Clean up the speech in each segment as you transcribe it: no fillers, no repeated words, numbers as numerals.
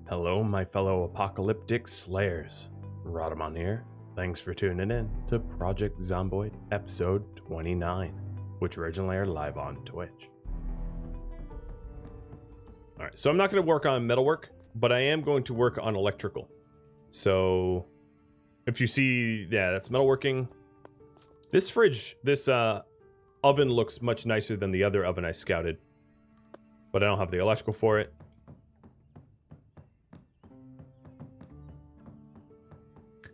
Hello, my fellow apocalyptic slayers. Rhadamant here. Thanks for tuning in to Project Zomboid episode 29, which originally aired live on Twitch. Alright, so I'm not going to work on metalwork, but I am going to work on electrical. So, if you see, yeah, that's metalworking. This fridge, this oven looks much nicer than the other oven I scouted. But I don't have the electrical for it.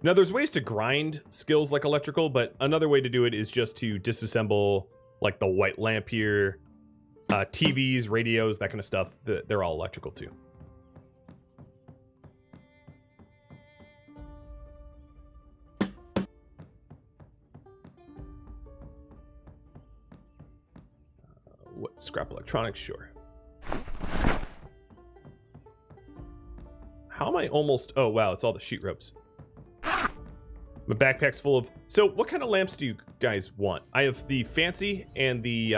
Now, there's ways to grind skills like electrical, but another way to do it is just to disassemble, like, the white lamp here, TVs, radios, that kind of stuff. They're all electrical, too. What? Scrap electronics? Sure. How am I almost... Oh, wow, it's all the sheet ropes. My backpack's full of... So, what kind of lamps do you guys want? I have the fancy and the...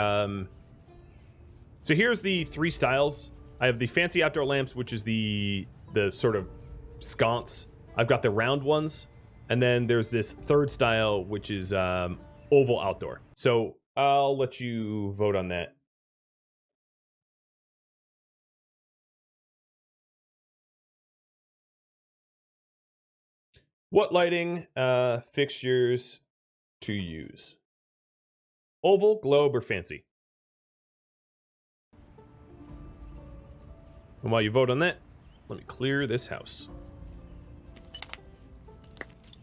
So, here's the three styles. I have the fancy outdoor lamps, which is the sort of sconce. I've got the round ones. And then there's this third style, which is oval outdoor. So, I'll let you vote on that. What lighting fixtures to use? Oval, globe, or fancy? And while you vote on that, let me clear this house.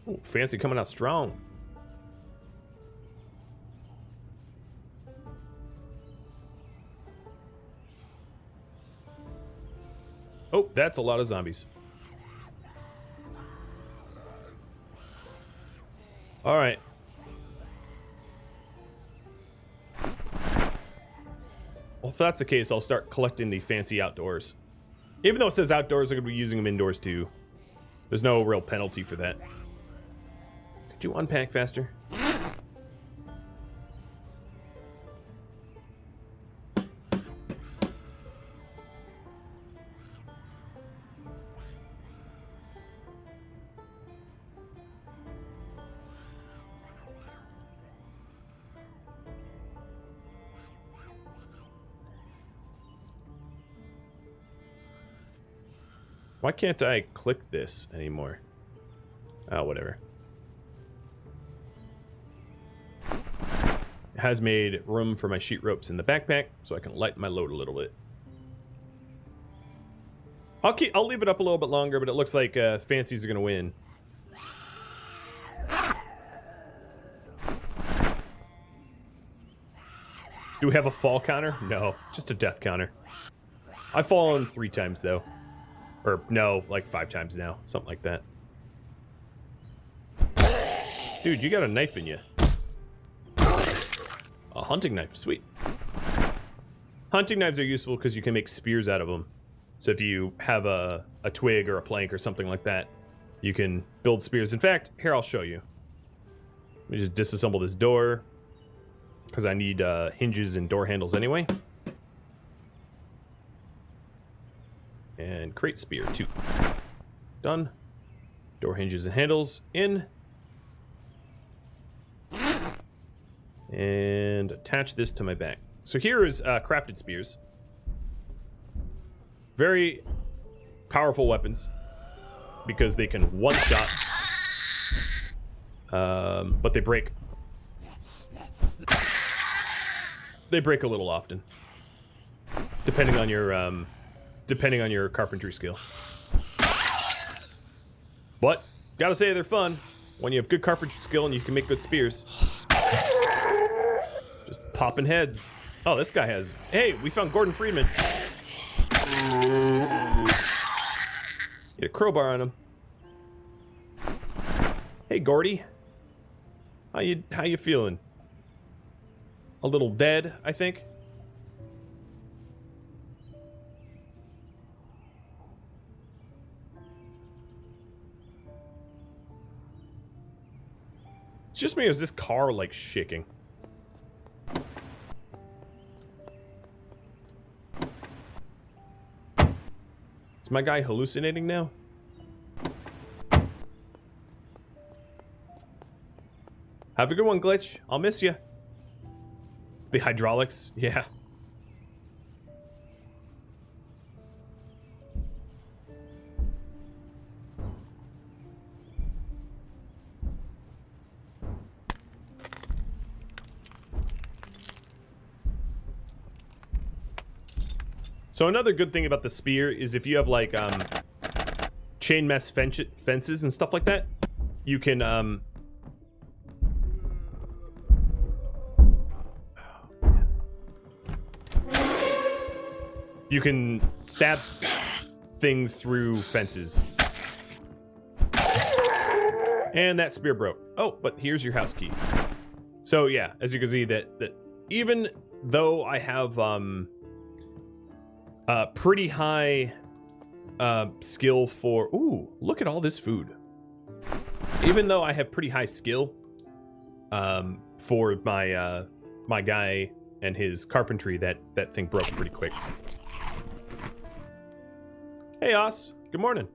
Oh, fancy coming out strong. Oh, that's a lot of zombies. All right. Well, if that's the case, I'll start collecting the fancy outdoors. Even though it says outdoors, I'm going to be using them indoors too. There's no real penalty for that. Could you unpack faster? Why can't I click this anymore? Oh, whatever. It has made room for my sheet ropes in the backpack, so I can lighten my load a little bit. I'll leave it up a little bit longer, but it looks like Fancies are gonna win. Do we have a fall counter? No, just a death counter. I've fallen 3 times though. Or, no, like 5 times now. Something like that. Dude, you got a knife in you. A hunting knife. Sweet. Hunting knives are useful because you can make spears out of them. So if you have a twig or a plank or something like that, you can build spears. In fact, here, I'll show you. Let me just disassemble this door. Because I need hinges and door handles anyway. And crate spear 2. Done. Door hinges and handles in. And attach this to my back. So here is crafted spears. Very powerful weapons. Because they can one-shot. But they break. They break a little often. Depending on your carpentry skill. But, gotta say they're fun. When you have good carpentry skill and you can make good spears. Just popping heads. Oh, this guy has... Hey, we found Gordon Freeman. Get a crowbar on him. Hey, Gordy. How you feeling? A little dead, I think. It's just me, or is this car, like, shaking? my guy hallucinating now? Have a good one, Glitch. I'll miss you. The hydraulics, yeah. So another good thing about the spear is if you have like chain mesh fences and stuff like that, you can you can stab things through fences. And that spear broke. Oh, but here's your house key. So yeah, as you can see that even though I have pretty high skill for... Ooh, look at all this food. Even though I have pretty high skill for my my guy and his carpentry, that thing broke pretty quick. Hey, Os. Good morning.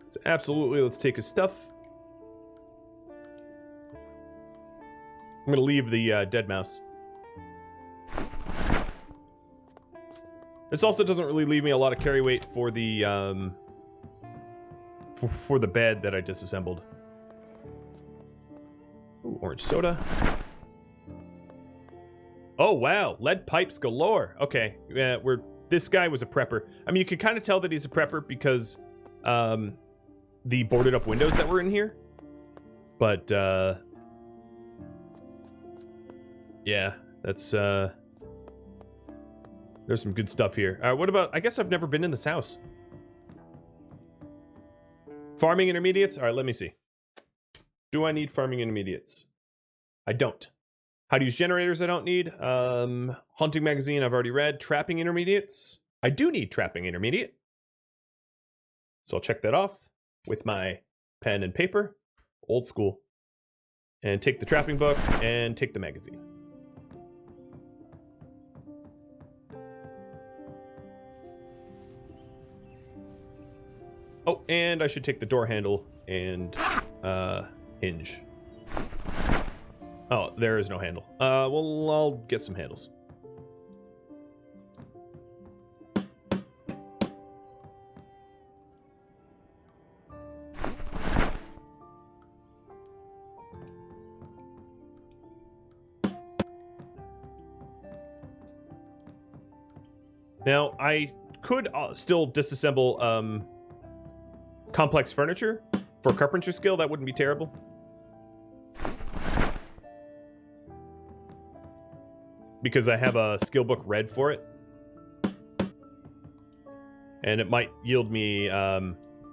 So absolutely, let's take his stuff. I'm going to leave the dead mouse. This also doesn't really leave me a lot of carry weight for the for the bed that I disassembled. Ooh, orange soda. Oh wow, lead pipes galore. Okay, yeah, this guy was a prepper. I mean, you can kind of tell that he's a prepper because the boarded up windows that were in here. But yeah, that's there's some good stuff here. What about, I guess I've never been in this house. Farming intermediates? All right, let me see. Do I need farming intermediates? I don't. How to use generators? I don't need. Hunting magazine, I've already read. Trapping intermediates? I do need trapping intermediate. So I'll check that off with my pen and paper. Old school. And take the trapping book and take the magazine. Oh, and I should take the door handle and hinge. Oh, there is no handle. Well, I'll get some handles. Now, I could still disassemble complex furniture for carpentry skill. That wouldn't be terrible. Because I have a skill book read for it. And it might yield me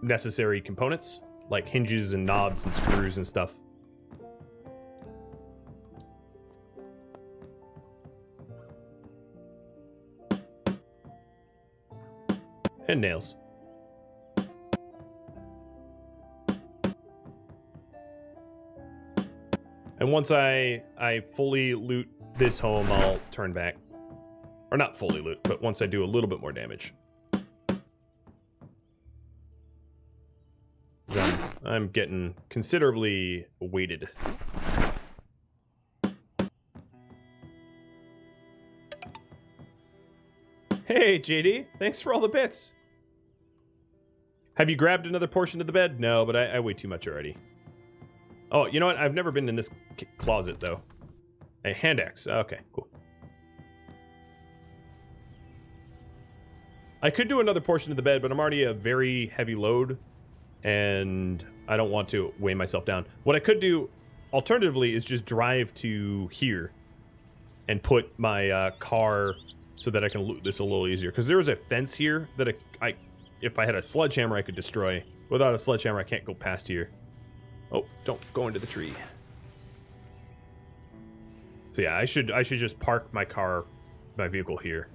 necessary components, like hinges and knobs and screws and stuff. And nails. And once I fully loot this home, I'll turn back. Or not fully loot, but once I do a little bit more damage. I'm getting considerably weighted. Hey, JD. Thanks for all the bits. Have you grabbed another portion of the bed? No, but I weigh too much already. Oh, you know what? I've never been in this closet, though. A hand axe. Okay, cool. I could do another portion of the bed, but I'm already a very heavy load, and I don't want to weigh myself down. What I could do, alternatively, is just drive to here and put my car so that I can loot this a little easier. Because there was a fence here that I, if I had a sledgehammer, I could destroy. Without a sledgehammer, I can't go past here. Oh, don't go into the tree. So yeah, I should just park my vehicle here,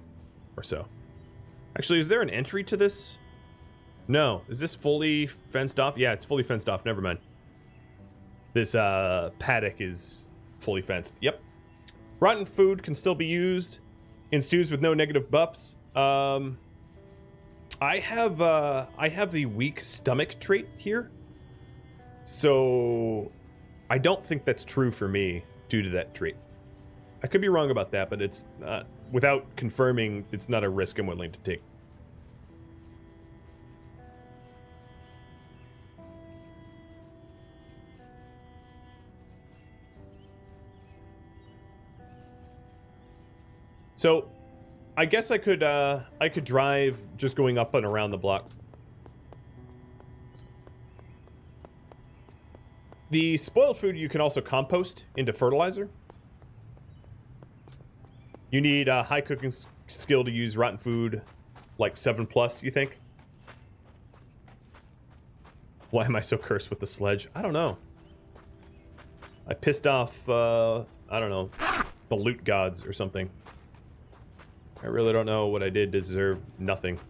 or so. Actually, is there an entry to this? No. Is this fully fenced off? Yeah, it's fully fenced off. Never mind. This paddock is fully fenced. Yep. Rotten food can still be used In stews with no negative buffs, I have the weak stomach trait here, so I don't think that's true for me due to that trait. I could be wrong about that, but it's without confirming, it's not a risk I'm willing to take. So, I guess I could drive just going up and around the block. The spoiled food you can also compost into fertilizer. You need a high cooking skill to use rotten food, like 7+, you think? Why am I so cursed with the sledge? I don't know. I pissed off, I don't know, the loot gods or something. I really don't know what I did to deserve nothing.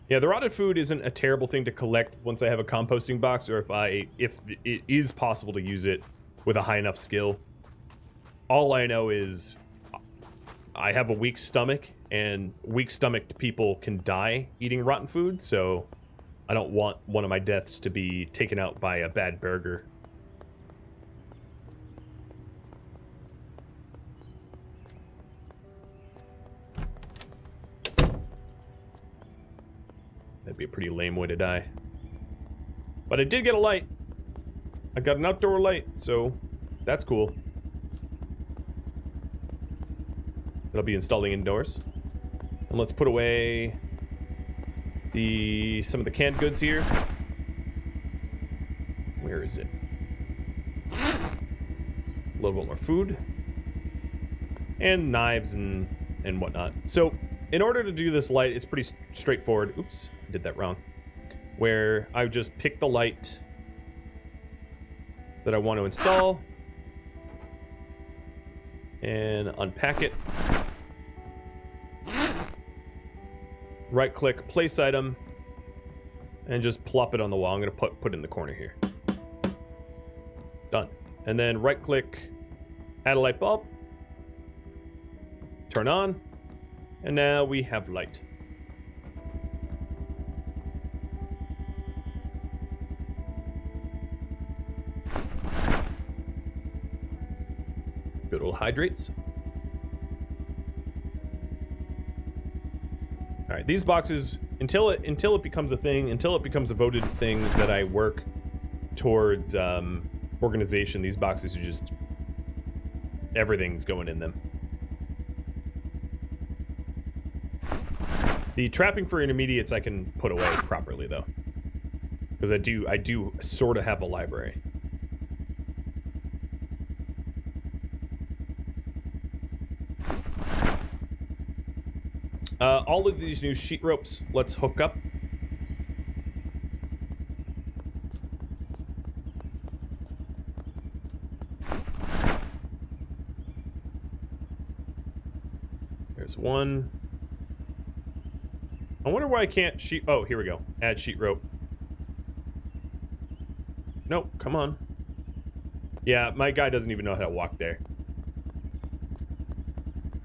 Yeah, the rotted food isn't a terrible thing to collect once I have a composting box, or if it is possible to use it with a high enough skill. All I know is I have a weak stomach, and weak-stomached people can die eating rotten food, so I don't want one of my deaths to be taken out by a bad burger. That'd be a pretty lame way to die. But I did get a light. I got an outdoor light, so that's cool. That'll be installing indoors. And let's put away some of the canned goods here. Where is it? A little bit more food. And knives and whatnot. So, in order to do this light, it's pretty straightforward. Oops, I did that wrong. Where I just pick the light that I want to install and unpack it. Right click, place item, and just plop it on the wall. I'm going to put it in the corner here. Done. And then right click, add a light bulb, turn on, and now we have light. Good old hydrates. All right, these boxes, until it becomes a thing, until it becomes a voted thing that I work towards organization, these boxes are just, everything's going in them. The trapping for intermediates I can put away properly though, because I do sort of have a library. All of these new sheet ropes, let's hook up. There's one. I wonder why I can't sheet... Oh, here we go. Add sheet rope. Nope, come on. Yeah, my guy doesn't even know how to walk there.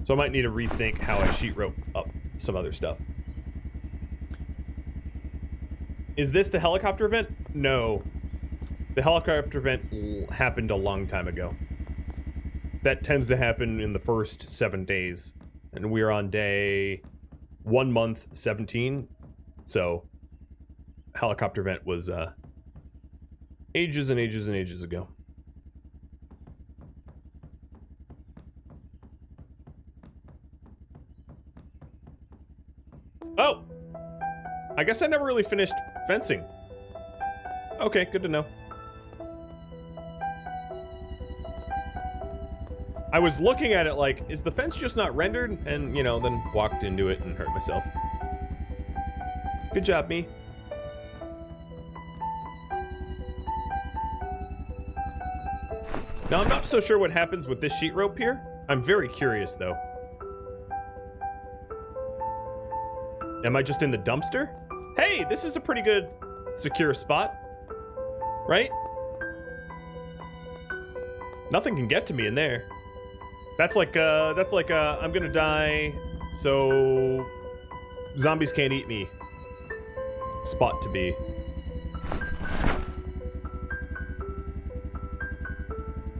So I might need to rethink how I sheet rope up some other stuff. Is this the helicopter event? No. The helicopter event happened a long time ago. That tends to happen in the first 7 days. And we're on day 1 month 17. So helicopter event was ages and ages and ages ago. Oh! I guess I never really finished fencing. Okay, good to know. I was looking at it like, is the fence just not rendered? And, you know, then walked into it and hurt myself. Good job, me. Now, I'm not so sure what happens with this sheet rope here. I'm very curious, though. Am I just in the dumpster? Hey, this is a pretty good secure spot. Right? Nothing can get to me in there. That's like I'm gonna die, so zombies can't eat me. Spot to be.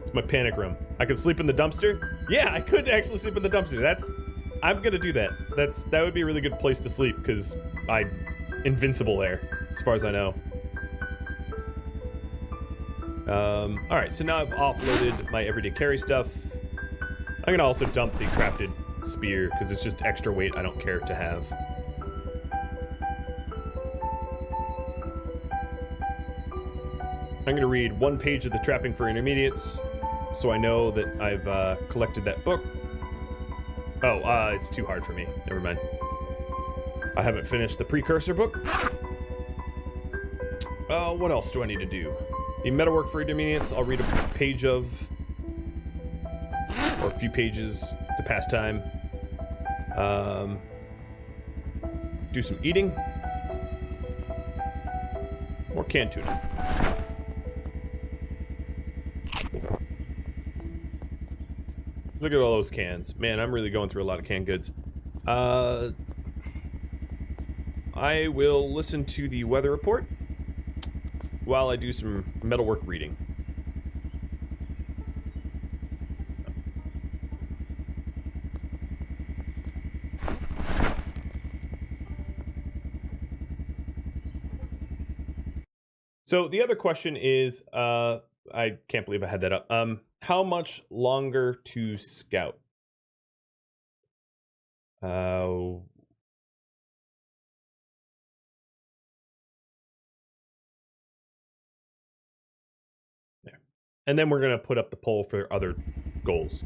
It's my panic room. I could sleep in the dumpster? Yeah, I could actually sleep in the dumpster. I'm gonna do that. That would be a really good place to sleep, because I'm invincible there, as far as I know. Alright, so now I've offloaded my everyday carry stuff. I'm gonna also dump the crafted spear, because it's just extra weight I don't care to have. I'm gonna read one page of the Trapping for Intermediates, so I know that I've collected that book. Oh, it's too hard for me. Never mind. I haven't finished the Precursor book. What else do I need to do? The Metalwork for Intermediates, I'll read a page of, or a few pages to pass time. Do some eating. More canned tuna. Look at all those cans. Man, I'm really going through a lot of canned goods. I will listen to the weather report while I do some metalwork reading. So the other question is, I can't believe I had that up. How much longer to scout? There. And then we're gonna put up the poll for other goals.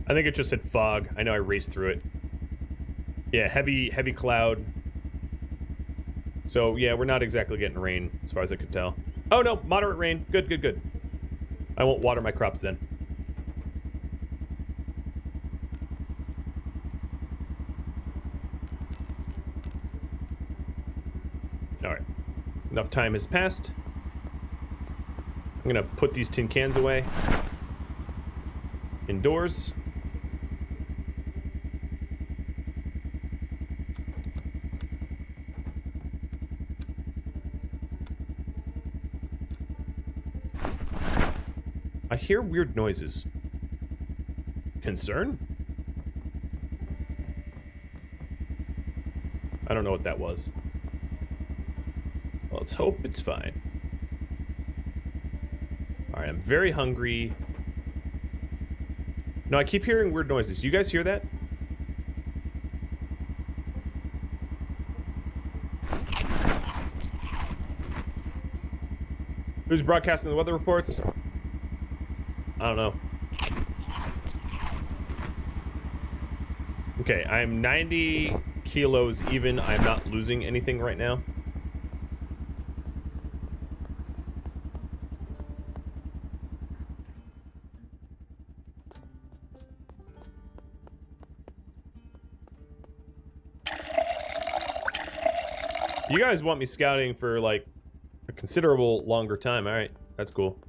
I think it just said fog. I know I raced through it. Yeah, heavy cloud. So, yeah, we're not exactly getting rain, as far as I could tell. Oh, no, moderate rain. Good, good, good. I won't water my crops then. Alright. Enough time has passed. I'm gonna put these tin cans away. Indoors. I hear weird noises. Concern? I don't know what that was. Well, let's hope it's fine. Alright, I'm very hungry. No, I keep hearing weird noises. Do you guys hear that? Who's broadcasting the weather reports? I don't know. Okay, I'm 90 kilos even. I'm not losing anything right now. You guys want me scouting for, like, a considerable longer time. Alright, that's cool.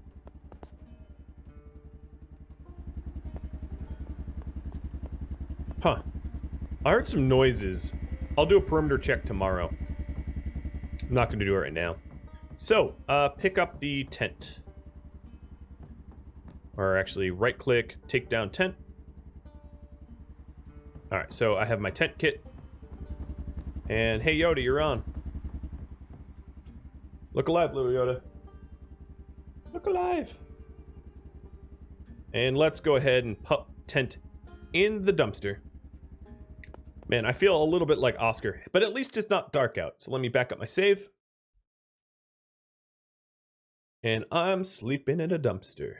Huh. I heard some noises. I'll do a perimeter check tomorrow. I'm not going to do it right now. So, pick up the tent. Or actually, right-click, take down tent. Alright, so I have my tent kit. And, hey Yoda, you're on. Look alive, little Yoda. Look alive. And let's go ahead and put tent in the dumpster. Man, I feel a little bit like Oscar, but at least it's not dark out. So let me back up my save. And I'm sleeping in a dumpster.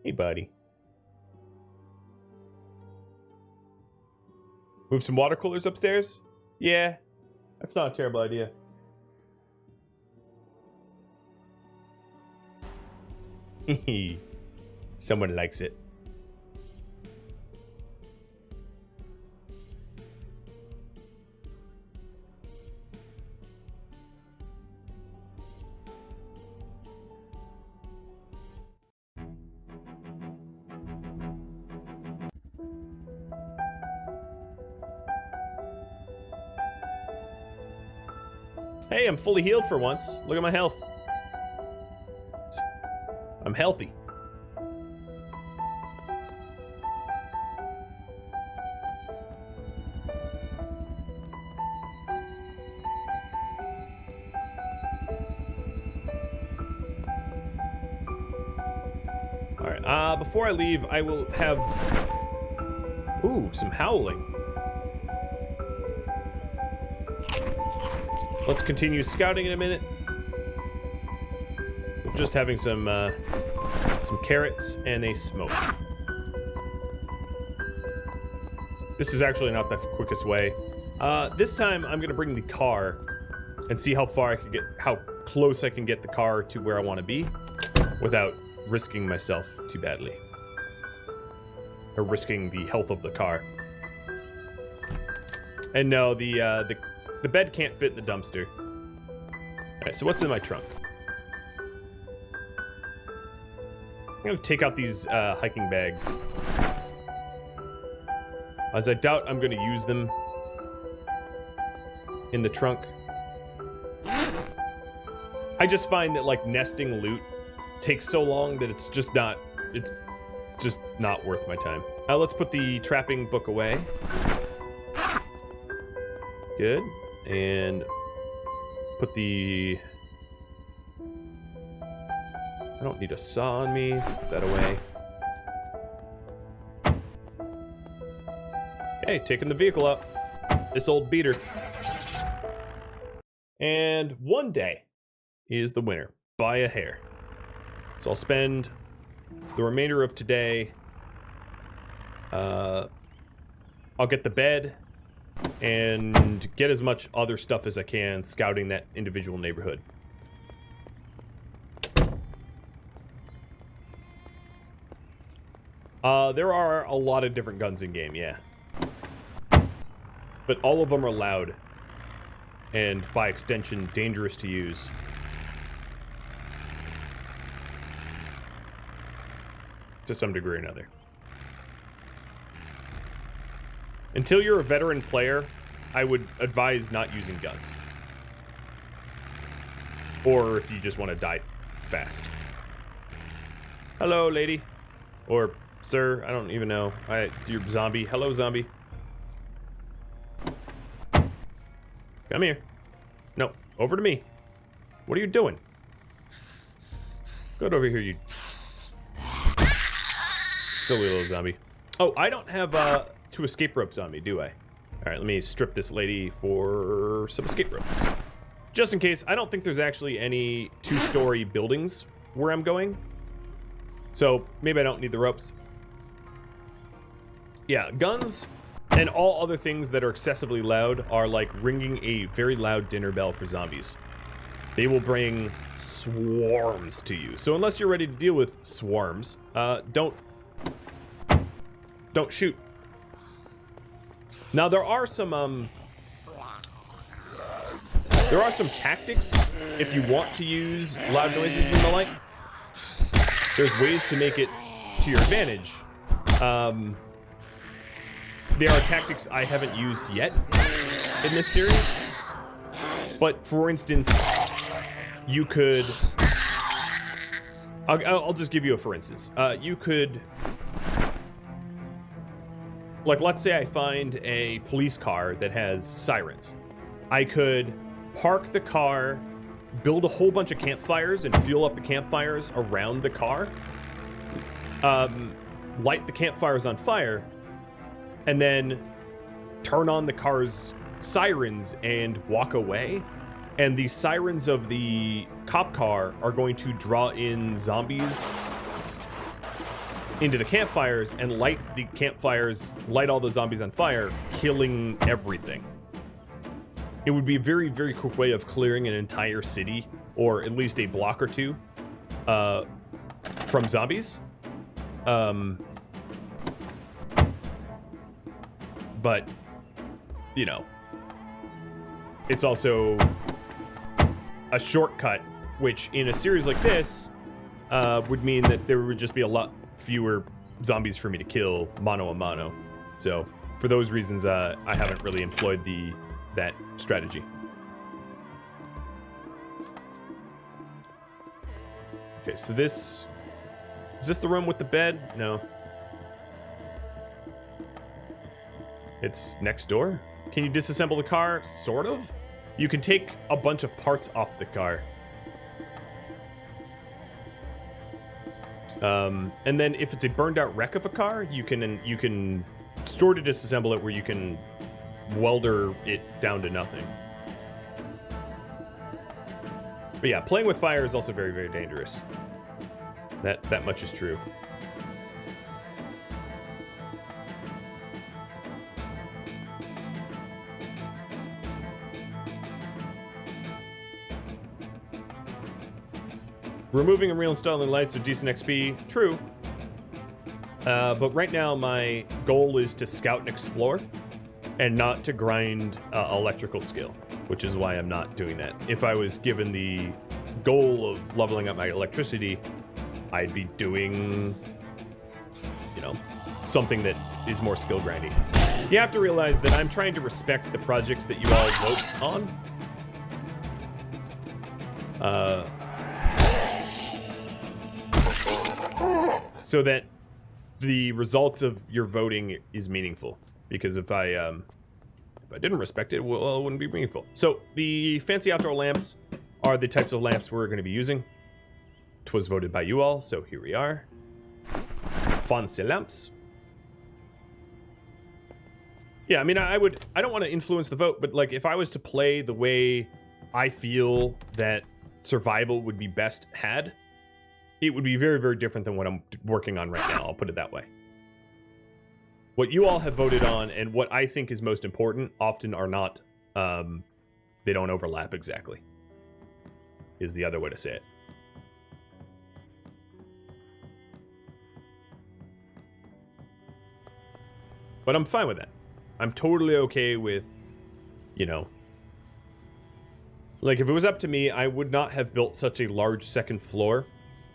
Hey, buddy. Move some water coolers upstairs? Yeah, that's not a terrible idea. Someone likes it. Hey, I'm fully healed for once. Look at my health. I'm healthy. All right, before I leave, I will have... Ooh, some howling. Let's continue scouting in a minute. We're just having some carrots and a smoke. This is actually not the quickest way. This time I'm gonna bring the car and see how far I can get, how close I can get the car to where I want to be, without risking myself too badly, or risking the health of the car. And no, the bed can't fit in the dumpster. Alright, so what's in my trunk? I'm gonna take out these hiking bags, as I doubt I'm gonna use them in the trunk. I just find that, like, nesting loot takes so long that it's just not worth my time. Let's put the trapping book away. Good. And put the... I don't need a saw on me, so put that away. Okay, taking the vehicle out. This old beater. And one day is the winner, by a hair. So I'll spend the remainder of today, I'll get the bed and get as much other stuff as I can scouting that individual neighborhood. There are a lot of different guns in game, yeah. But all of them are loud, and by extension, dangerous to use. To some degree or another. Until you're a veteran player, I would advise not using guns. Or if you just want to die fast. Hello, lady. Or sir, I don't even know. You're zombie. Hello, zombie. Come here. No, over to me. What are you doing? Go over here, you silly little zombie. Oh, I don't have two escape ropes on me, do I? Alright, let me strip this lady for some escape ropes. Just in case, I don't think there's actually any two-story buildings where I'm going. So, maybe I don't need the ropes. Yeah, guns and all other things that are excessively loud are like ringing a very loud dinner bell for zombies. They will bring swarms to you. So unless you're ready to deal with swarms, don't shoot. Now there are some tactics if you want to use loud noises and the like. There's ways to make it to your advantage. There are tactics I haven't used yet in this series. But for instance, you could... I'll just give you a for instance. You could... Like, let's say I find a police car that has sirens. I could park the car, build a whole bunch of campfires and fuel up the campfires around the car, light the campfires on fire, and then turn on the car's sirens and walk away. And the sirens of the cop car are going to draw in zombies into the campfires and light the campfires, light all the zombies on fire, killing everything. It would be a very, very quick way of clearing an entire city, or at least a block or two, from zombies. But, you know, it's also a shortcut, which in a series like this would mean that there would just be a lot fewer zombies for me to kill mano a mano. So for those reasons, I haven't really employed that strategy. Okay, so is this the room with the bed? No. It's next door. Can you disassemble the car? Sort of. You can take a bunch of parts off the car. And then if it's a burned out wreck of a car, you can sort of disassemble it where you can welder it down to nothing. But yeah, playing with fire is also very, very dangerous. That much is true. Removing and reinstalling lights with decent XP, true. But right now my goal is to scout and explore and not to grind electrical skill, which is why I'm not doing that. If I was given the goal of leveling up my electricity, I'd be doing, you know, something that is more skill grinding. You have to realize that I'm trying to respect the projects that you all vote on. So that the results of your voting is meaningful. Because if I didn't respect it, well, it wouldn't be meaningful. So the fancy outdoor lamps are the types of lamps we're going to be using. 'Twas voted by you all, so here we are. Fancy lamps. Yeah, I mean, I don't want to influence the vote, but like if I was to play the way I feel that survival would be best had, it would be very, very different than what I'm working on right now. I'll put it that way. What you all have voted on and what I think is most important often are not, they don't overlap exactly, is the other way to say it. But I'm fine with that. I'm totally okay with, you know, like if it was up to me, I would not have built such a large second floor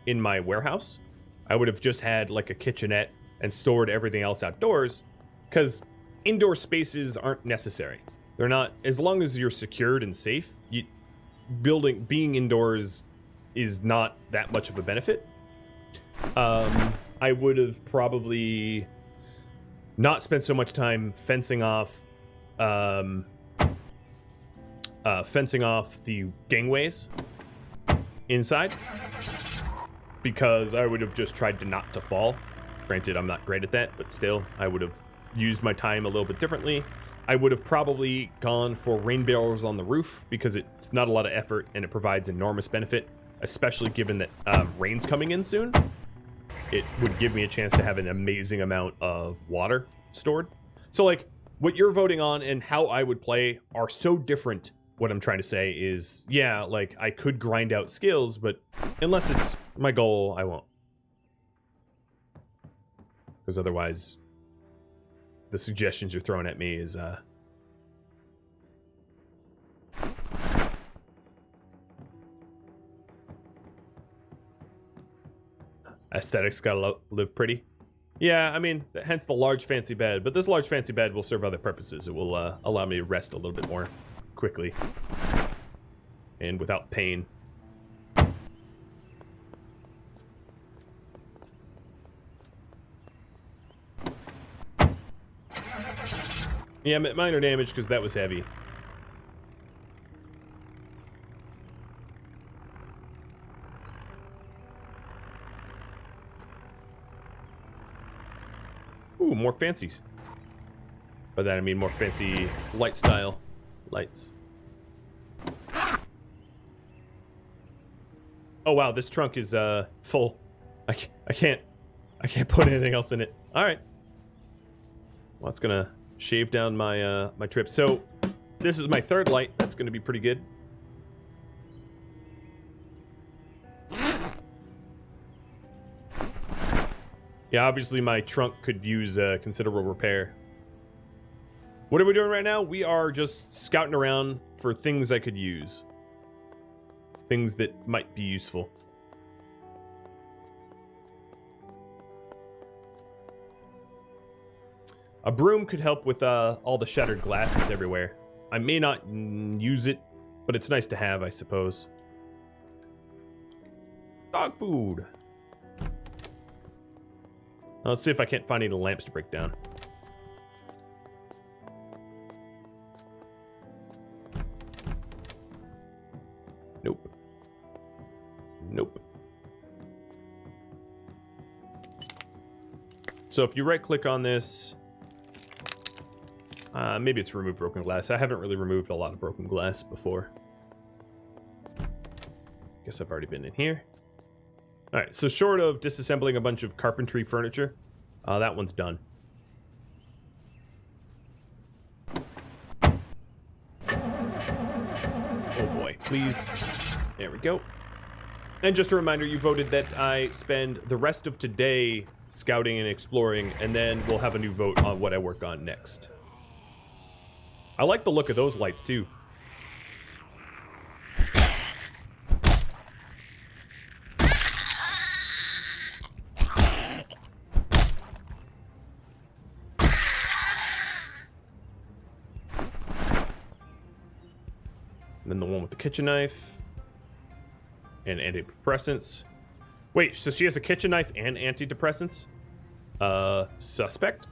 in my warehouse. I would have just had like a kitchenette and stored everything else outdoors, because indoor spaces aren't necessary. They're not, as long as you're secured and safe, being indoors is not that much of a benefit. I would have probably not spent so much time fencing off the gangways inside, because I would have just tried to not to fall. Granted, I'm not great at that, but still, I would have used my time a little bit differently. I would have probably gone for rain barrels on the roof, because it's not a lot of effort and it provides enormous benefit, especially given that rain's coming in soon. It would give me a chance to have an amazing amount of water stored. So like what you're voting on and how I would play are so different. What I'm trying to say is, yeah, like I could grind out skills, but unless it's my goal, I won't. Because otherwise, the suggestions you're throwing at me is, aesthetics gotta live pretty. Yeah, I mean, hence the large fancy bed. But this large fancy bed will serve other purposes. It will allow me to rest a little bit more quickly and without pain. Yeah, minor damage because that was heavy. Ooh, more fancies. By that I mean more fancy light style lights. Oh wow, this trunk is full. I can't put anything else in it. All right. Well, it's gonna shave down my my trip. So this is my third light. That's gonna be pretty good. Yeah, obviously my trunk could use considerable repair. What are we doing right now? We are just scouting around for things I could use. Things that might be useful. A broom could help with all the shattered glasses everywhere. I may not use it, but it's nice to have, I suppose. Dog food. Let's see if I can't find any lamps to break down. Nope. Nope. So if you right-click on this, maybe it's remove broken glass. I haven't really removed a lot of broken glass before. Guess I've already been in here. All right, so short of disassembling a bunch of carpentry furniture, that one's done. Oh boy, please. There we go. And just a reminder, you voted that I spend the rest of today scouting and exploring, and then we'll have a new vote on what I work on next. I like the look of those lights, too. And then the one with the kitchen knife. And antidepressants. Wait, so she has a kitchen knife and antidepressants? Suspect?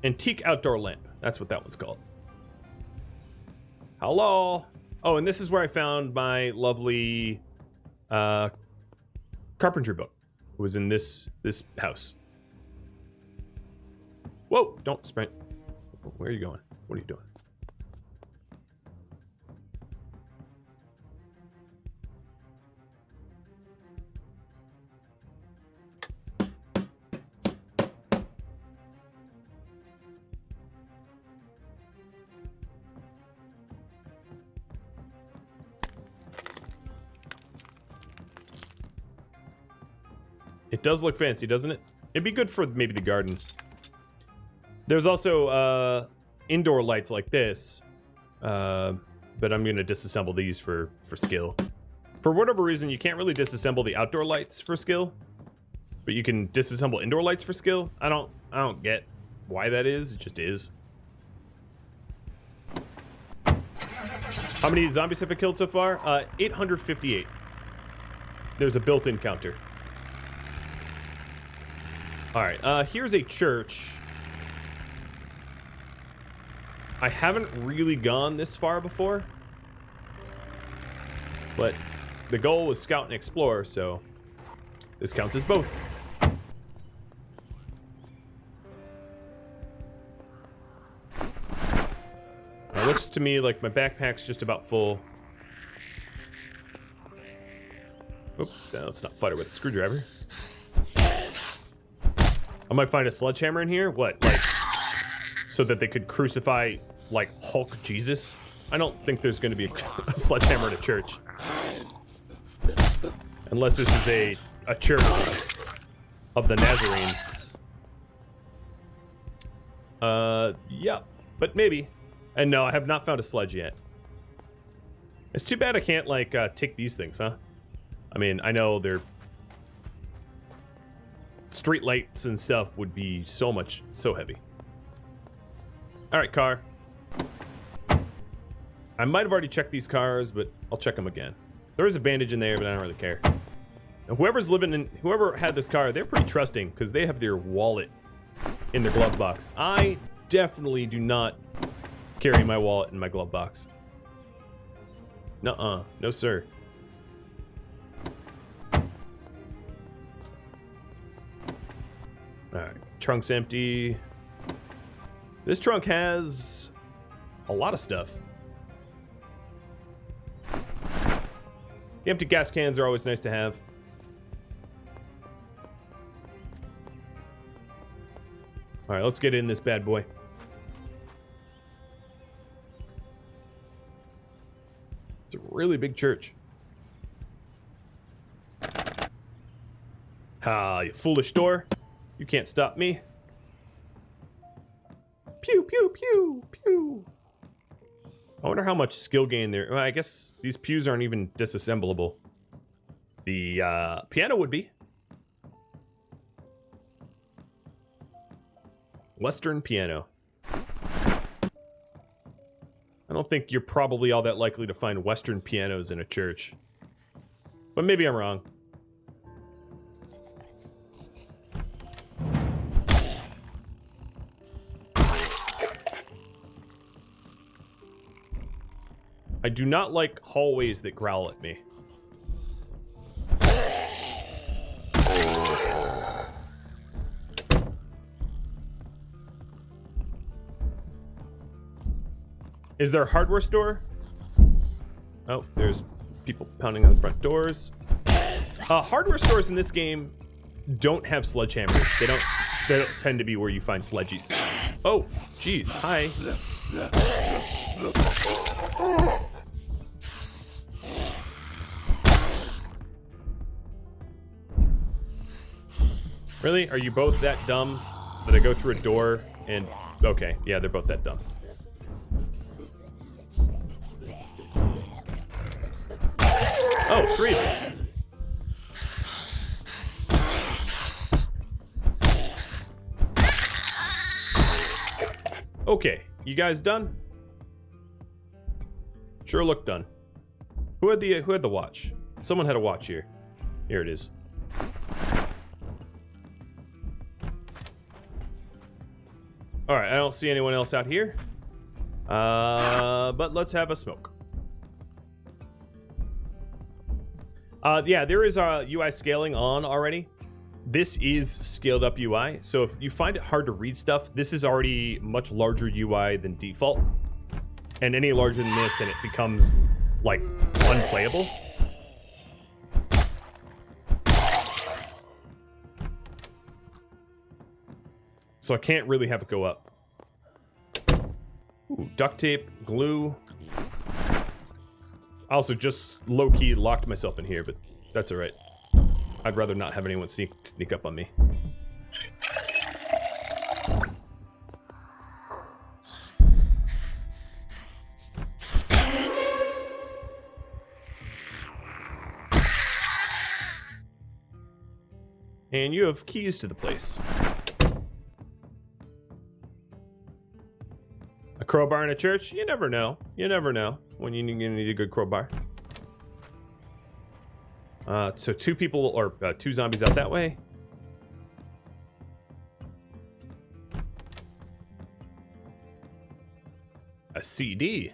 Antique outdoor lamp. That's what that one's called. Hello? Oh, and this is where I found my lovely carpentry book. It was in this house. Whoa, don't sprint. Where are you going? What are you doing? It does look fancy, doesn't it? It'd be good for maybe the garden. There's also indoor lights like this, but I'm going to disassemble these for skill. For whatever reason, you can't really disassemble the outdoor lights for skill, but you can disassemble indoor lights for skill. I don't get why that is. It just is. How many zombies have I killed so far? 858. There's a built-in counter. All right, here's a church. I haven't really gone this far before, but the goal was scout and explore, so this counts as both. It looks to me like my backpack's just about full. Oops, no, let's not fight her with a screwdriver. I might find a sledgehammer in here. What, like, so that they could crucify, like, Hulk Jesus? I don't think there's going to be a sledgehammer in a church. Unless this is a church of the Nazarene. Yeah, but maybe. And no, I have not found a sledge yet. It's too bad I can't, like, take these things, huh? I mean, I know they're... Street lights and stuff would be so heavy. All right, car. I might have already checked these cars, but I'll check them again. There is a bandage in there, but I don't really care. Now, whoever had this car, they're pretty trusting because they have their wallet in their glove box. I definitely do not carry my wallet in my glove box. Nuh-uh, no sir. Alright, trunk's empty. This trunk has a lot of stuff. The empty gas cans are always nice to have. Alright, let's get in this bad boy. It's a really big church. Ah, you foolish door. You can't stop me. Pew, pew, pew, pew. I wonder how much skill gain there. Well, I guess these pews aren't even disassemblable. The piano would be. Western piano. I don't think you're probably all that likely to find Western pianos in a church. But maybe I'm wrong. I do not like hallways that growl at me. Is there a hardware store? Oh, there's people pounding on the front doors. Hardware stores in this game don't have sledgehammers. They don't tend to be where you find sledgies. Oh, geez. Hi. Really? Are you both that dumb that I go through a door and... Okay, yeah, they're both that dumb. Oh, 3 of them. Okay, you guys done? Sure look done. Who had the watch? Someone had a watch here. Here it is. All right, I don't see anyone else out here. But let's have a smoke. Yeah, there is UI scaling on already. This is scaled up UI, so if you find it hard to read stuff, this is already much larger UI than default. And any larger than this, and it becomes, like, unplayable. So I can't really have it go up. Ooh, duct tape, glue. I also just low-key locked myself in here, but that's alright. I'd rather not have anyone sneak up on me. And you have keys to the place. A crowbar in a church? You never know. You never know when you need a good crowbar. So 2 people, or 2 zombies out that way. A CD.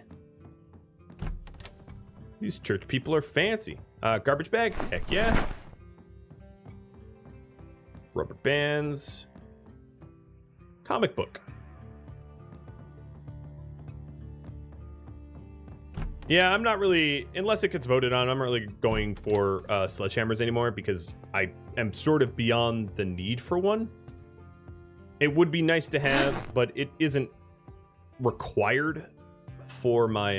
These church people are fancy. Garbage bag? Heck yeah. Rubber bands. Comic book. Yeah, I'm not really, unless it gets voted on, I'm not really going for sledgehammers anymore because I am sort of beyond the need for one. It would be nice to have, but it isn't required for my,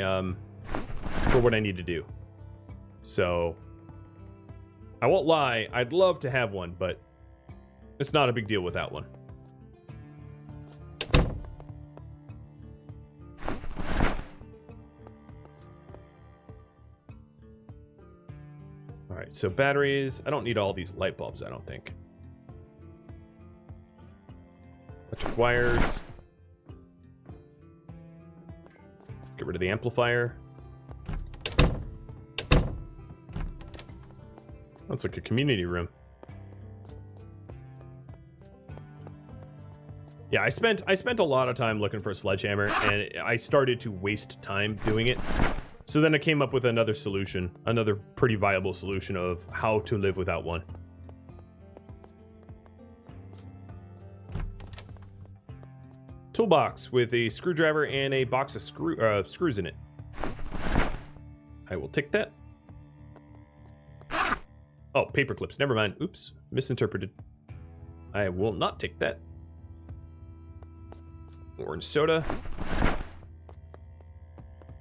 for what I need to do. So, I won't lie, I'd love to have one, but it's not a big deal without one. All right, so batteries. I don't need all these light bulbs, I don't think. Electric wires. Get rid of the amplifier. Looks like a community room. Yeah, I spent a lot of time looking for a sledgehammer, and I started to waste time doing it. So then I came up with another solution, another pretty viable solution of how to live without one. Toolbox with a screwdriver and a box of screws in it. I will take that. Oh, paper clips. Never mind. Oops, misinterpreted. I will not take that. Orange soda.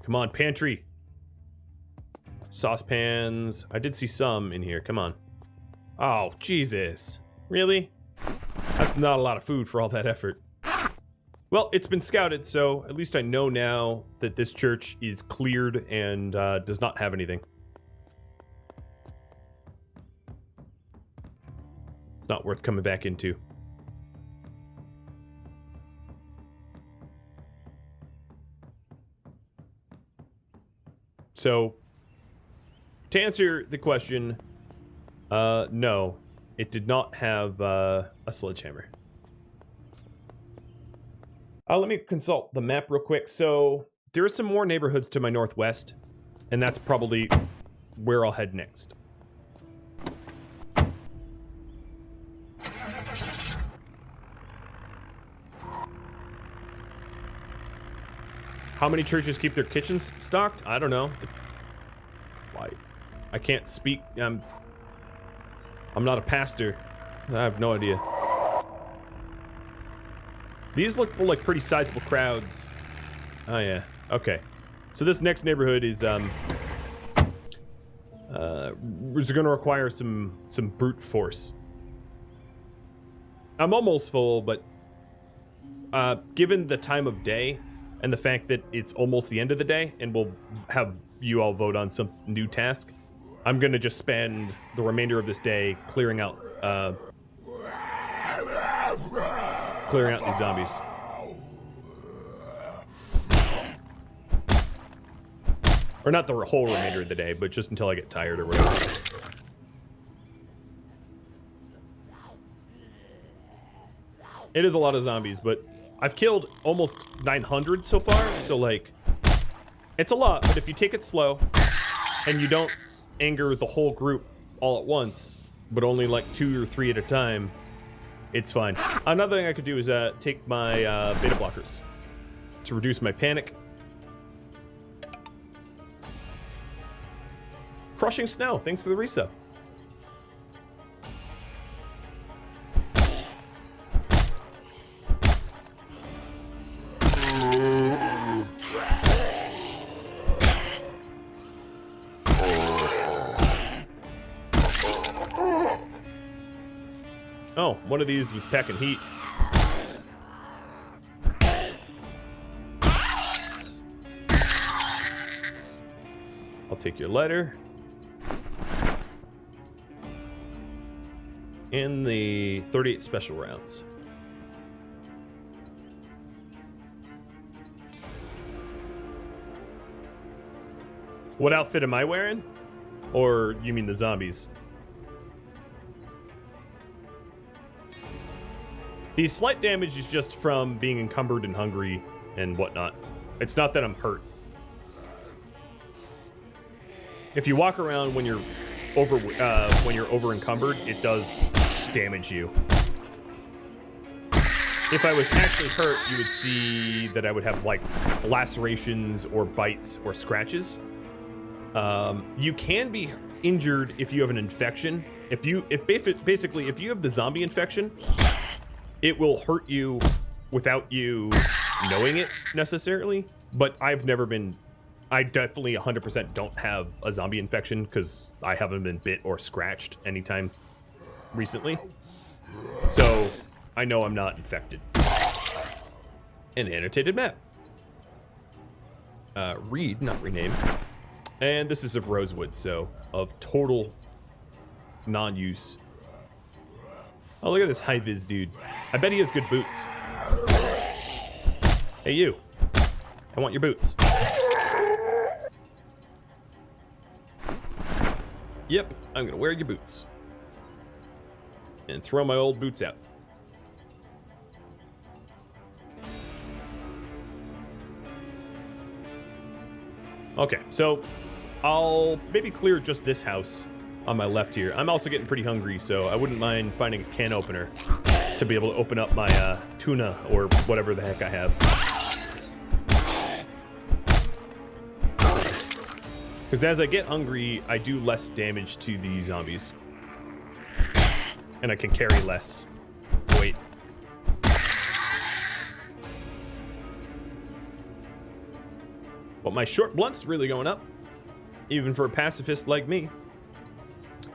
Come on, pantry. Saucepans. I did see some in here. Come on. Oh, Jesus. Really? That's not a lot of food for all that effort. Well, it's been scouted, so at least I know now that this church is cleared and does not have anything. It's not worth coming back into. So, to answer the question, no, it did not have a sledgehammer. Let me consult the map real quick. So, there are some more neighborhoods to my northwest, and that's probably where I'll head next. How many churches keep their kitchens stocked? I don't know. Why? I can't speak. I'm not a pastor. I have no idea. These look like pretty sizable crowds. Oh yeah. Okay. So this next neighborhood is going to require some brute force. I'm almost full, but given the time of day and the fact that it's almost the end of the day, and we'll have you all vote on some new task, I'm gonna just spend the remainder of this day clearing out these zombies. Or not the whole remainder of the day, but just until I get tired or whatever. It is a lot of zombies, but I've killed almost 900 so far, so like, it's a lot, but if you take it slow, and you don't anger the whole group all at once, but only like 2 or 3 at a time, it's fine. Another thing I could do is take my beta blockers to reduce my panic. Crushing Snow, thanks for the resub. Oh, one of these was packing heat. I'll take your letter. And the 38 special rounds. What outfit am I wearing? Or you mean the zombies? The slight damage is just from being encumbered and hungry and whatnot. It's not that I'm hurt. If you walk around when you're over encumbered, it does damage you. If I was actually hurt, you would see that I would have like lacerations or bites or scratches. You can be injured if you have an infection. Basically if you have the zombie infection, it will hurt you without you knowing it necessarily. But I've never been. I definitely 100% don't have a zombie infection because I haven't been bit or scratched anytime recently. So I know I'm not infected. An annotated map. Read, not rename. And this is of Rosewood, so of total non-use. Oh, look at this high-vis dude. I bet he has good boots. Hey, you. I want your boots. Yep, I'm gonna wear your boots. And throw my old boots out. Okay, so I'll maybe clear just this house on my left here. I'm also getting pretty hungry, so I wouldn't mind finding a can opener to be able to open up my tuna or whatever the heck I have. Because as I get hungry, I do less damage to the zombies. And I can carry less weight. But my short blunt's really going up. Even for a pacifist like me.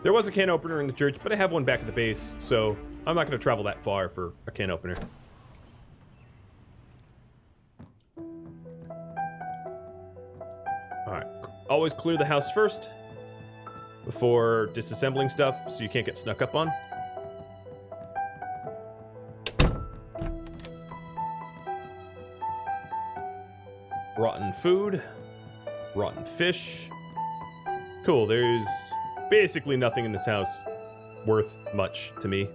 There was a can opener in the church, but I have one back at the base, so I'm not going to travel that far for a can opener. Alright. Always clear the house first before disassembling stuff so you can't get snuck up on. Rotten food. Rotten fish. Cool, there's basically nothing in this house worth much to me.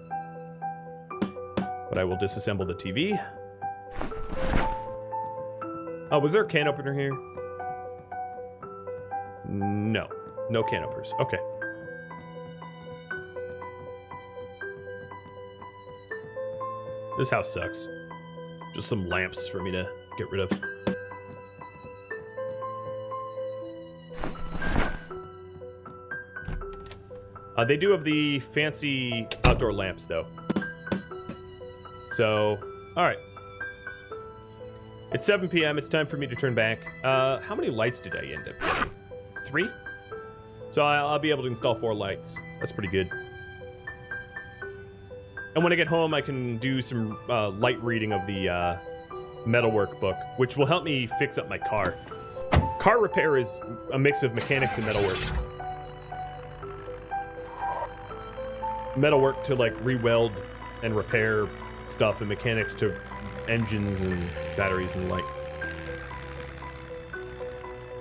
But I will disassemble the TV. Oh, was there a can opener here? No. No can openers. Okay. This house sucks. Just some lamps for me to get rid of. They do have the fancy outdoor lamps, though. So, alright. It's 7 p.m. It's time for me to turn back. How many lights did I end up getting? 3? So I'll be able to install 4 lights. That's pretty good. And when I get home, I can do some light reading of the metalwork book, which will help me fix up my car. Car repair is a mix of mechanics and metalwork. Metalwork to like re-weld and repair stuff, and mechanics to engines and batteries and the like.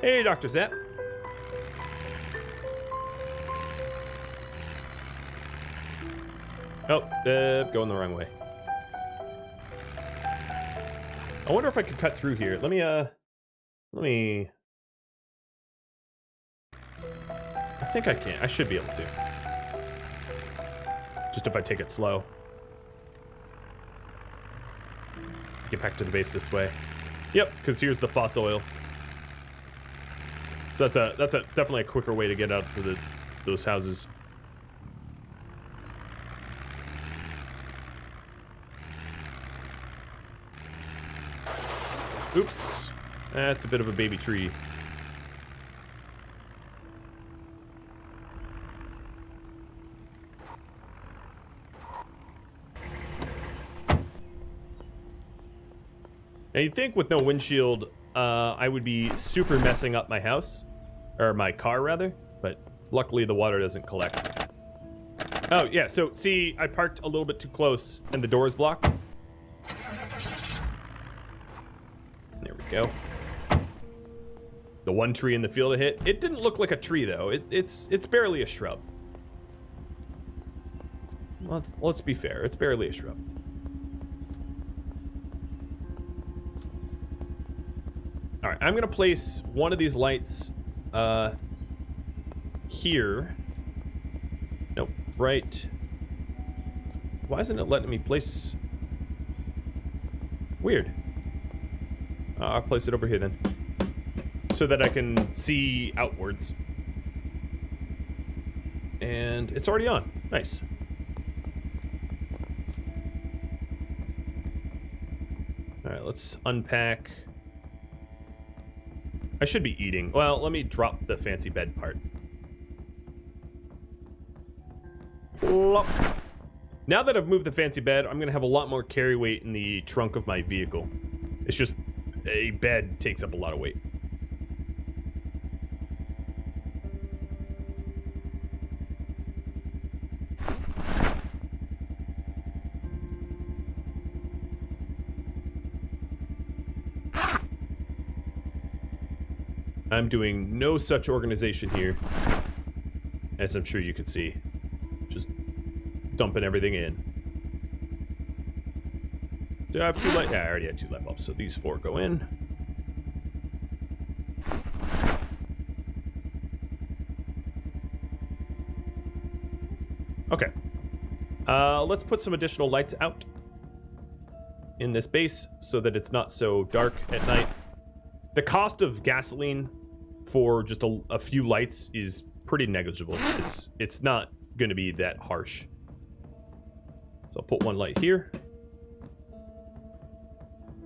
Hey, Dr. Zap. Oh, going the wrong way. I wonder if I could cut through here. Let me, I think I can. I should be able to. Just if I take it slow. Get back to the base this way. Yep, because here's the fossil oil. So that's definitely a quicker way to get out to those houses. Oops. That's a bit of a baby tree. Now you'd think with no windshield, I would be super messing up my house, or my car rather, but luckily the water doesn't collect. Oh yeah, so see, I parked a little bit too close and the door is blocked. There we go. The one tree in the field I hit, it didn't look like a tree though. It's barely a shrub. Let's be fair, it's barely a shrub. All right, I'm gonna place one of these lights here. Nope, right. Why isn't it letting me place? Weird. I'll place it over here then, so that I can see outwards. And it's already on. Nice. All right, let's unpack. I should be eating. Well, let me drop the fancy bed part. Plop. Now that I've moved the fancy bed, I'm going to have a lot more carry weight in the trunk of my vehicle. It's just a bed takes up a lot of weight. I'm doing no such organization here, as I'm sure you can see. Just dumping everything in. Do I have 2 light? Yeah, I already had 2 light bulbs, so these 4 go in. Okay. Let's put some additional lights out in this base so that it's not so dark at night. The cost of gasoline for just a few lights is pretty negligible. It's not going to be that harsh. So I'll put 1 light here.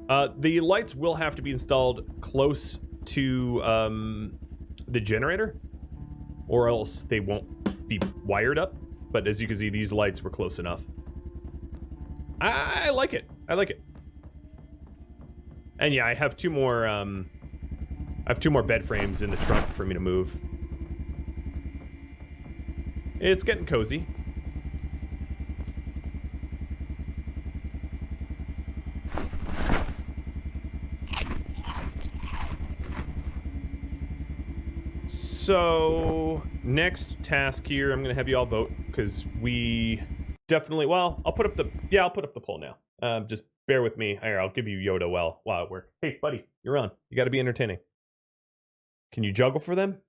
The lights will have to be installed close to the generator, or else they won't be wired up. But as you can see, these lights were close enough. I like it. I like it. And yeah, I have two more bed frames in the trunk for me to move. It's getting cozy. So, next task here, I'm going to have you all vote, because we definitely, well, I'll put up the poll now. Just bear with me. Here, I'll give you Yoda while it works. Hey, buddy, you're on. You got to be entertaining. Can you juggle for them?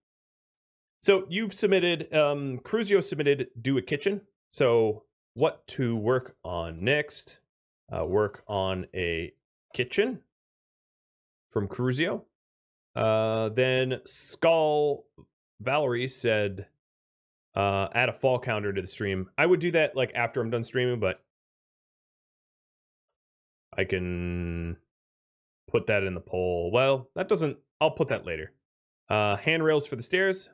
So, you've submitted, Cruzio submitted do a kitchen. So, what to work on next? Work on a kitchen from Cruzio. Then Skull Valerie said, add a fall counter to the stream. I would do that like after I'm done streaming, but I can put that in the poll. Well, that doesn't, I'll put that later. Handrails for the stairs.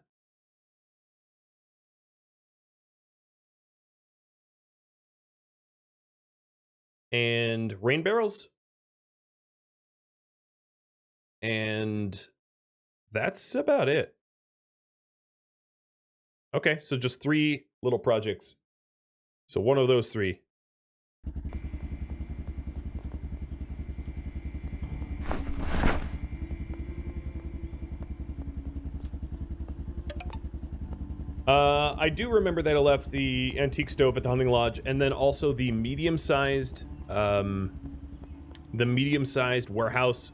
And rain barrels. And that's about it. Okay, so just 3 little projects. So one of those 3. I do remember that I left the antique stove at the hunting lodge, and then also the medium-sized warehouse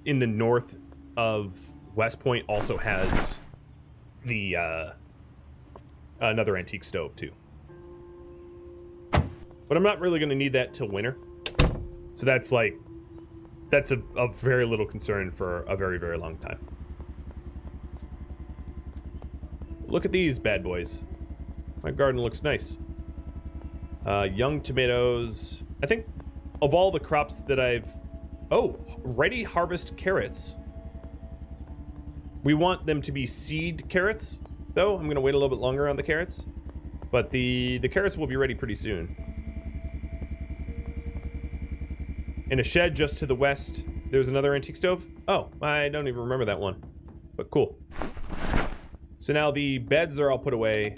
in the north of West Point also has the another antique stove too. But I'm not really going to need that till winter. So that's a very little concern for a very, very long time. Look at these bad boys. My garden looks nice. Young tomatoes. I think of all the crops that I've... Oh, ready harvest carrots. We want them to be seed carrots, though. I'm going to wait a little bit longer on the carrots. But the carrots will be ready pretty soon. In a shed just to the west, there's another antique stove. Oh, I don't even remember that one. But cool. So now the beds are all put away.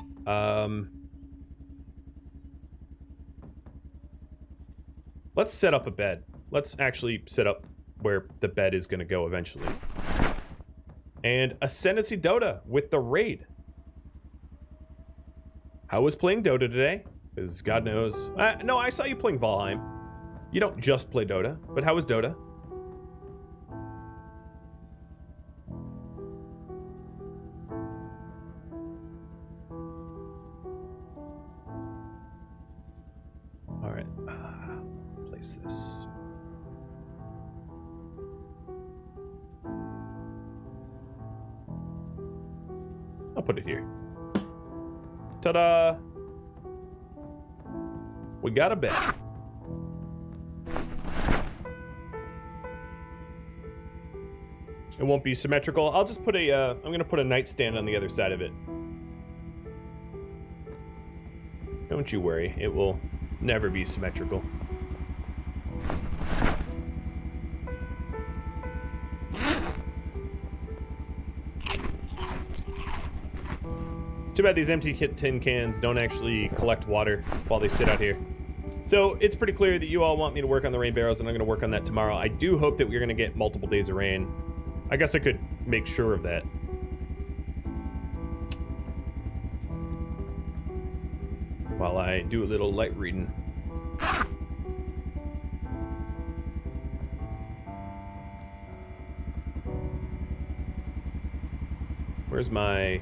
Let's set up a bed. Let's actually set up where the bed is going to go eventually. And Ascendancy Dota with the raid. How was playing Dota today? Because God knows. No, I saw you playing Valheim. You don't just play Dota, but how was Dota? All right, place this. I'll put it here. Ta-da! We got a bed. It won't be symmetrical. I'll just put a, I'm going to put a nightstand on the other side of it. Don't you worry. It will never be symmetrical. Too bad these empty tin cans don't actually collect water while they sit out here. So it's pretty clear that you all want me to work on the rain barrels, and I'm going to work on that tomorrow. I do hope that we're going to get multiple days of rain. I guess I could make sure of that. While I do a little light reading. Where's my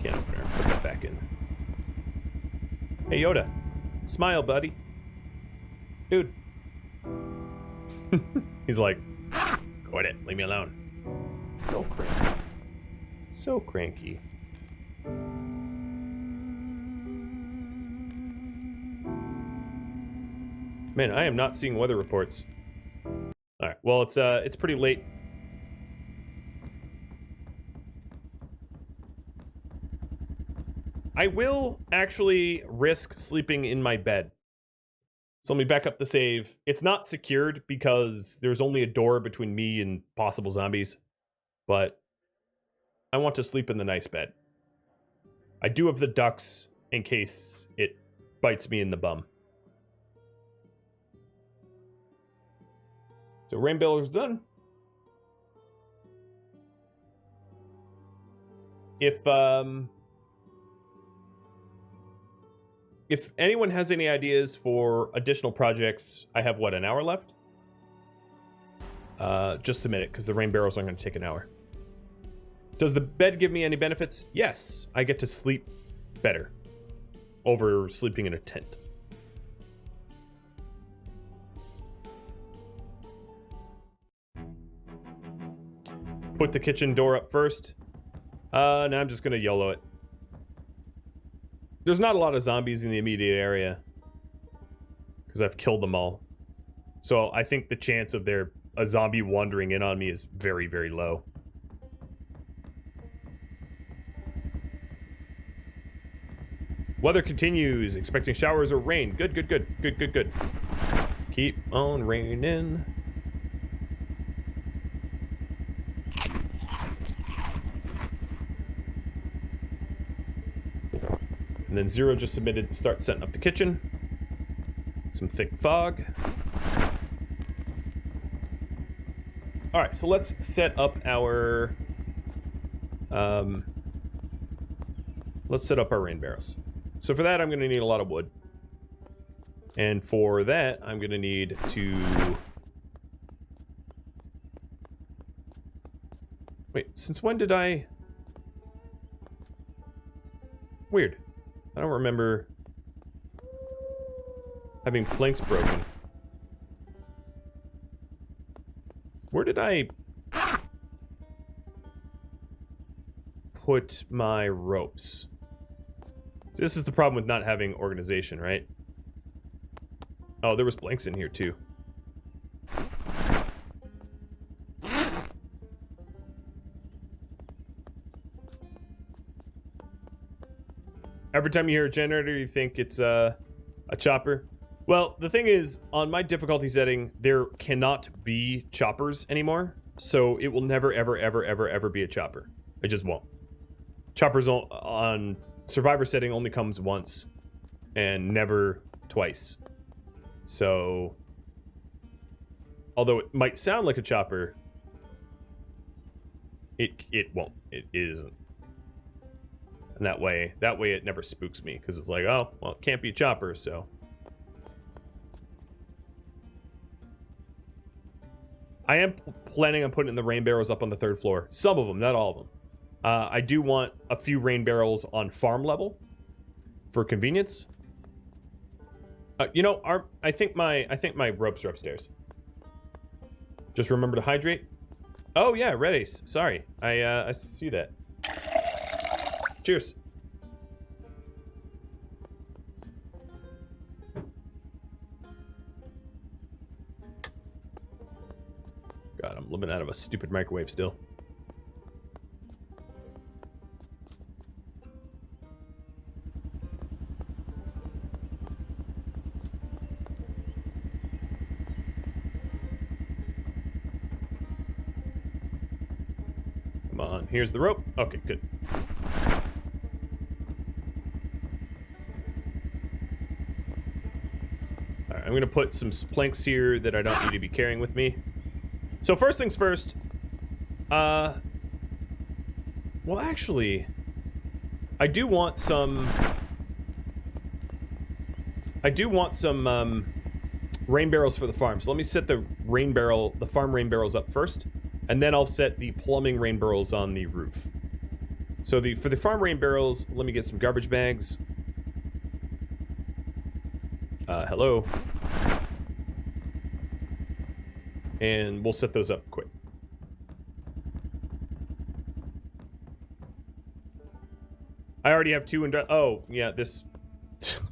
can opener? Put that back in. Hey Yoda, smile, buddy. Dude. He's like, quit it, leave me alone. So cranky. So cranky. Man, I am not seeing weather reports. Alright, well it's pretty late. I will actually risk sleeping in my bed. So let me back up the save. It's not secured because there's only a door between me and possible zombies. But I want to sleep in the nice bed. I do have the ducks in case it bites me in the bum. So rain barrel's done. If anyone has any ideas for additional projects, I have, what, an hour left? Just submit it, because the rain barrels aren't going to take an hour. Does the bed give me any benefits? Yes, I get to sleep better over sleeping in a tent. Put the kitchen door up first. Now I'm just going to YOLO it. There's not a lot of zombies in the immediate area because I've killed them all. So I think the chance of a zombie wandering in on me is very, very low. Weather continues. Expecting showers or rain. Good, good, good. Good, good, good. Keep on raining. And then Zero just submitted start setting up the kitchen. Some thick fog. Alright, so let's set up our... let's set up our rain barrels. So for that, I'm going to need a lot of wood. And for that, I'm going to need to... Wait, since when did I... Weird. I don't remember having planks broken. Where did I put my ropes? This is the problem with not having organization, right? Oh, there was blanks in here too. Every time you hear a generator, you think it's a chopper. Well, the thing is, on my difficulty setting, there cannot be choppers anymore. So it will never, ever, ever, ever, ever be a chopper. It just won't. Choppers on Survivor setting only comes once and never twice. So, although it might sound like a chopper, it won't. It isn't. And that way it never spooks me, because it's like, oh, well, it can't be a chopper, so. I am planning on putting the rain barrels up on the 3rd floor. Some of them, not all of them. I do want a few rain barrels on farm level for convenience. You know, I think my ropes are upstairs. Just remember to hydrate. Oh yeah, Red Ace. Sorry, I see that. Cheers. God, I'm living out of a stupid microwave still. Come on, here's the rope. Okay, good. Alright, I'm gonna put some planks here that I don't need to be carrying with me. So first things first, well actually, I do want some rain barrels for the farm. So let me set the farm rain barrels up first, and then I'll set the plumbing rain barrels on the roof. So for the farm rain barrels, let me get some garbage bags. Hello. And we'll set those up quick. I already have 2 oh, yeah, this...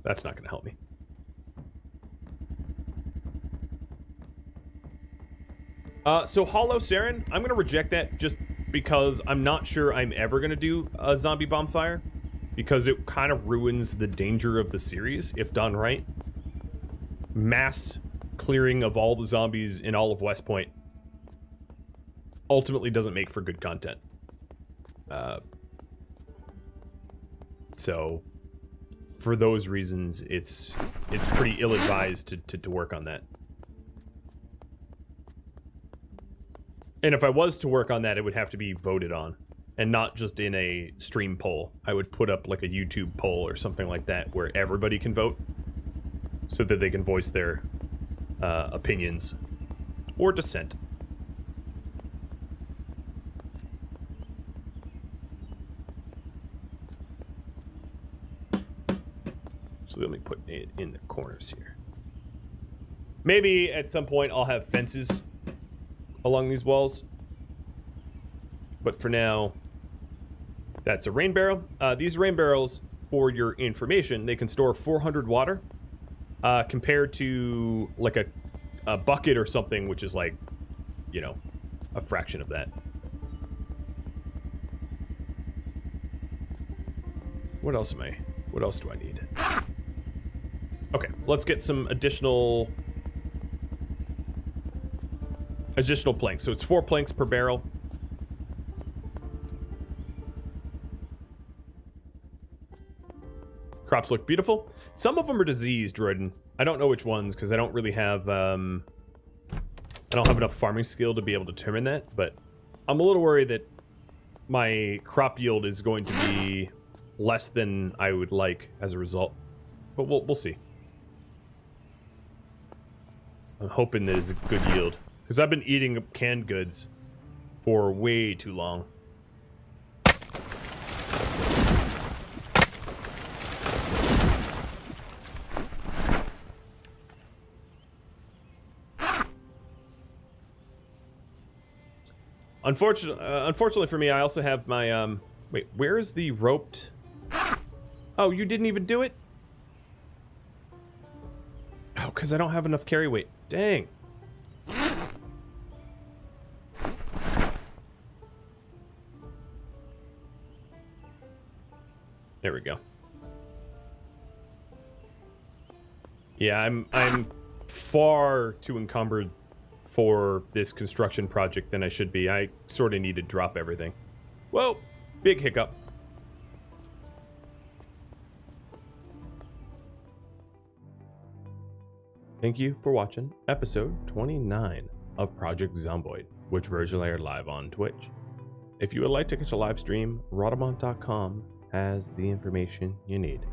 That's not gonna help me. So Hollow Saren, I'm gonna reject that just because I'm not sure I'm ever gonna do a zombie bonfire. Because it kind of ruins the danger of the series, if done right. mass clearing of all the zombies in all of West Point ultimately doesn't make for good content. So for those reasons, it's pretty ill-advised to work on that. And if I was to work on that, it would have to be voted on, and not just in a stream poll. I would put up like a YouTube poll or something like that where everybody can vote so that they can voice their opinions or dissent. So let me put it in the corners here. Maybe at some point I'll have fences along these walls. But for now, that's a rain barrel. These rain barrels, for your information, they can store 400 water compared to like a bucket or something, which is like, you know, a fraction of that. What else do I need? Okay, let's get some additional planks. So it's 4 planks per barrel. Crops look beautiful. Some of them are diseased, Roden. I don't know which ones because I don't really have I don't have enough farming skill to be able to determine that, but I'm a little worried that my crop yield is going to be less than I would like as a result. But we'll see. I'm hoping that it's a good yield, because I've been eating canned goods for way too long. Unfortunately for me, I also have my wait, where is the roped? Oh, you didn't even do it? Oh, because I don't have enough carry weight. Dang. There we go. Yeah, I'm far too encumbered for this construction project than I should be. I sort of need to drop everything. Whoa, big hiccup. Thank you for watching episode 29 of Project Zomboid, which originally aired live on Twitch. If you would like to catch a live stream, Rhadamant.com has the information you need.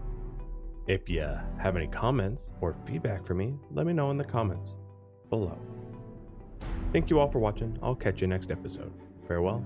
If you have any comments or feedback for me, let me know in the comments below. Thank you all for watching. I'll catch you next episode. Farewell.